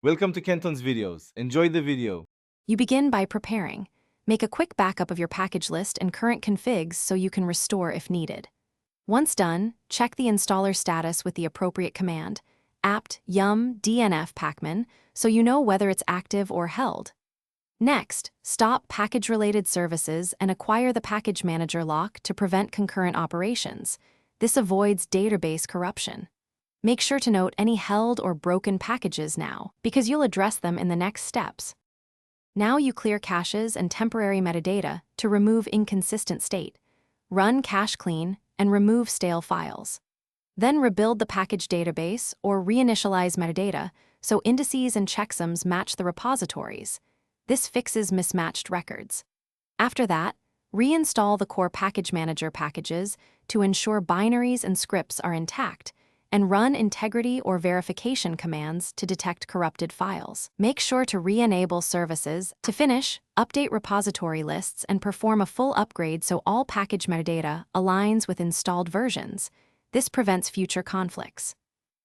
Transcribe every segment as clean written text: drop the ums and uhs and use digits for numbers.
Welcome to Kenton's videos. Enjoy the video. You begin by preparing. Make a quick backup of your package list and current configs so you can restore if needed. Once done, check the installer status with the appropriate command, apt yum dnf pacman, so you know whether it's active or held. Next, stop package-related services and acquire the package manager lock to prevent concurrent operations. This avoids database corruption. Make sure to note any held or broken packages now, because you'll address them in the next steps. Now you clear caches and temporary metadata to remove inconsistent state. Run cache clean and remove stale files. Then rebuild the package database or reinitialize metadata so indices and checksums match the repositories. This fixes mismatched records. After that, reinstall the core package manager packages to ensure binaries and scripts are intact, and run integrity or verification commands to detect corrupted files. Make sure to re-enable services. To finish, update repository lists and perform a full upgrade so all package metadata aligns with installed versions. This prevents future conflicts.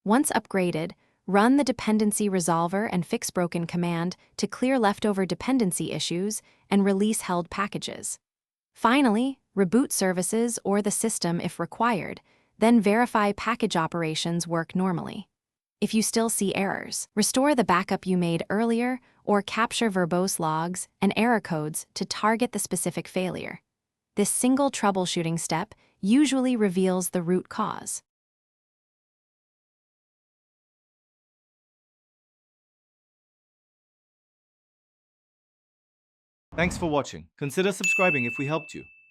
Once upgraded, run the dependency resolver and fix broken command to clear leftover dependency issues and release held packages. Finally, reboot services or the system if required, then verify package operations work normally. If you still see errors, restore the backup you made earlier or capture verbose logs and error codes to target the specific failure. This single troubleshooting step usually reveals the root cause. Thanks for watching. Consider subscribing if we helped you.